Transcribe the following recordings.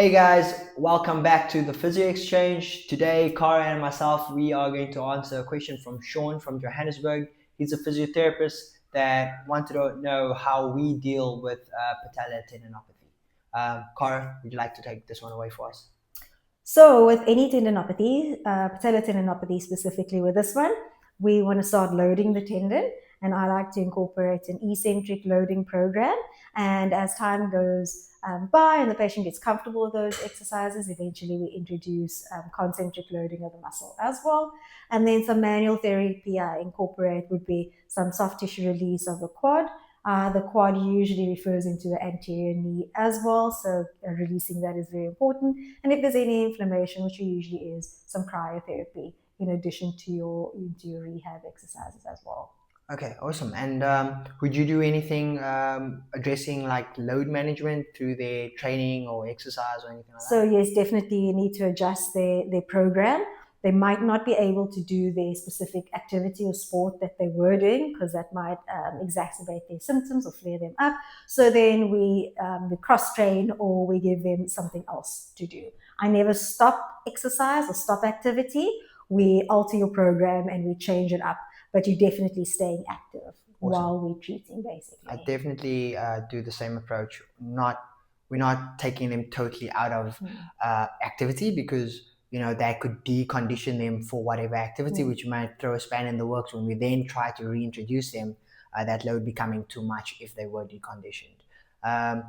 Hey guys, welcome back to the Physio Exchange. Today, Cara and myself, we are going to answer a question from Sean from Johannesburg. He's a physiotherapist that wanted to know how we deal with patella tendinopathy. Cara, would you like to take this one away for us? So, with any tendinopathy, patella tendinopathy specifically, with this one, we want to start loading the tendon, and I like to incorporate an eccentric loading program. And as time goes by and the patient gets comfortable with those exercises, eventually we introduce concentric loading of the muscle as well. And then some manual therapy I incorporate would be some soft tissue release of the quad. The quad usually refers into the anterior knee as well, so releasing that is very important. And if there's any inflammation, which usually is, some cryotherapy in addition to your rehab exercises as well. Okay, awesome. And would you do anything addressing like load management through their training or exercise or anything like So yes, definitely you need to adjust their program. They might not be able to do their specific activity or sport that they were doing because that might exacerbate their symptoms or flare them up. So then we cross train or we give them something else to do. I never stop exercise or stop activity. We alter your program and we change it up, but you're definitely staying active Awesome. while we're treating, I basically. definitely do the same approach. We're not taking them totally out of activity because that could decondition them for whatever activity, which might throw a span in the works when we then try to reintroduce them. That load becoming too much if they were deconditioned. Um,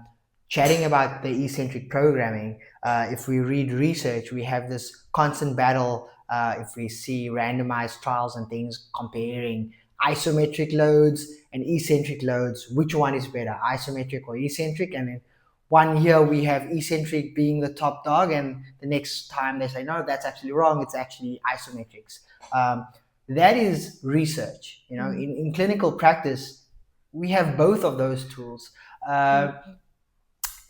Chatting about the eccentric programming, if we read research, we have this constant battle. If we see randomized trials and things comparing isometric loads and eccentric loads, which one is better, isometric or eccentric? And then one year we have eccentric being the top dog, and the next time they say no, that's actually wrong, it's actually isometrics. That is research. In clinical practice we have both of those tools.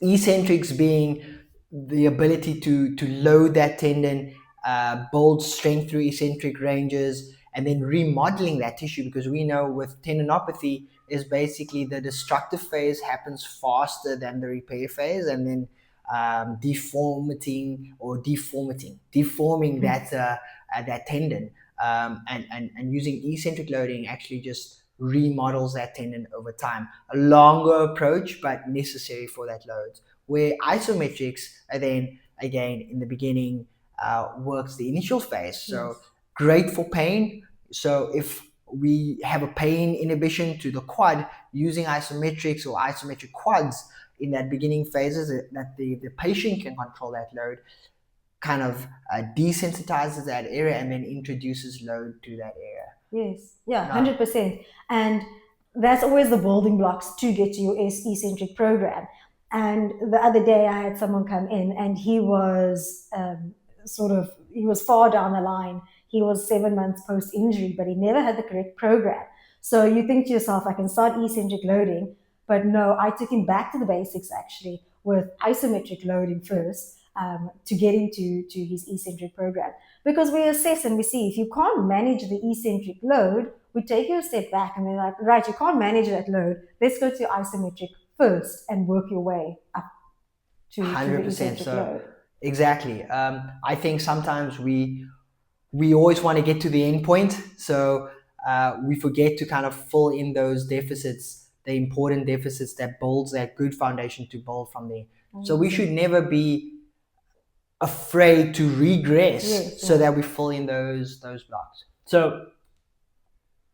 Eccentrics being the ability to load that tendon, build strength through eccentric ranges, and then remodeling that tissue, because we know with tendinopathy is basically the destructive phase happens faster than the repair phase, and then deforming that tendon, and using eccentric loading actually just remodels that tendon over time. A longer approach, but necessary for that load. Where isometrics are then, again, in the beginning, works the initial phase. So great for pain. So if we have a pain inhibition to the quad, using isometrics or isometric quads in that beginning phases, that the patient can control that load, kind of desensitizes that area and then introduces load to that area. Yes, yeah, 100%. And that's always the building blocks to get to your eccentric program. And the other day I had someone come in and he was he was far down the line. He was 7 months post injury, but he never had the correct program. So you think to yourself, I can start eccentric loading, but no, I took him back to the basics actually with isometric loading first, to get into his eccentric program, because we assess and we see if you can't manage the eccentric load, we take you a step back and we're like, right, you can't manage that load, let's go to isometric first and work your way up to the 100%. eccentric So load. exactly. I think sometimes we always want to get to the end point, so we forget to kind of fill in those deficits, the important deficits that builds that good foundation to build from there. So we should never be afraid to regress, so that we fill in those blocks. So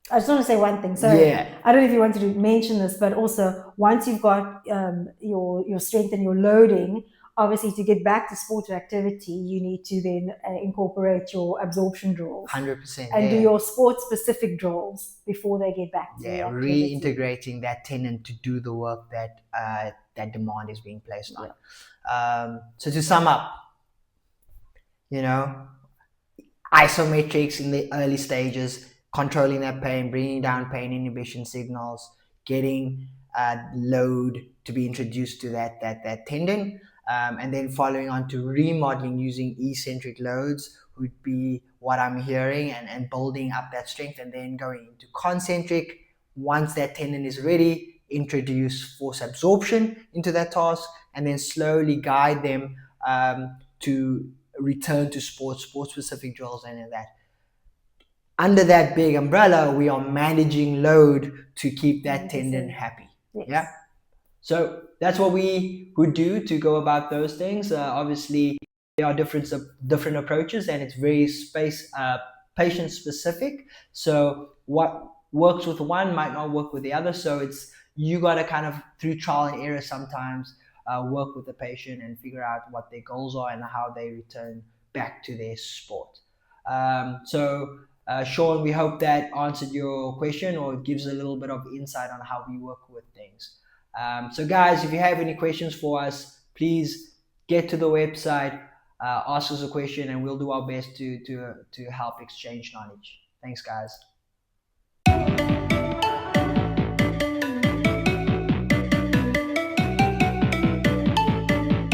I just want to say one thing. So I don't know if you wanted to mention this, but also once you've got your strength and your loading, obviously to get back to sport or activity, you need to then incorporate your absorption drills 100%, and do your sport specific drills before they get back to activity. reintegrating that tendon to do the work that that demand is being placed on. So to sum up, isometrics in the early stages, controlling that pain, bringing down pain inhibition signals, getting load to be introduced to that tendon, and then following on to remodeling using eccentric loads would be what I'm hearing, and building up that strength, and then going into concentric. Once that tendon is ready, introduce force absorption into that task, and then slowly guide them to return to sports, sport specific drills, and that. Under that big umbrella, we are managing load to keep that tendon 100%. happy. Yes. Yeah. So that's what we would do to go about those things. Obviously, there are different approaches, and it's very patient specific. So what works with one might not work with the other. So it's you got to kind of through trial and error sometimes work with the patient and figure out what their goals are and how they return back to their sport. Sean, we hope that answered your question or gives a little bit of insight on how we work with things. So guys, if you have any questions for us, please get to the website, ask us a question, and we'll do our best to help exchange knowledge. Thanks, guys.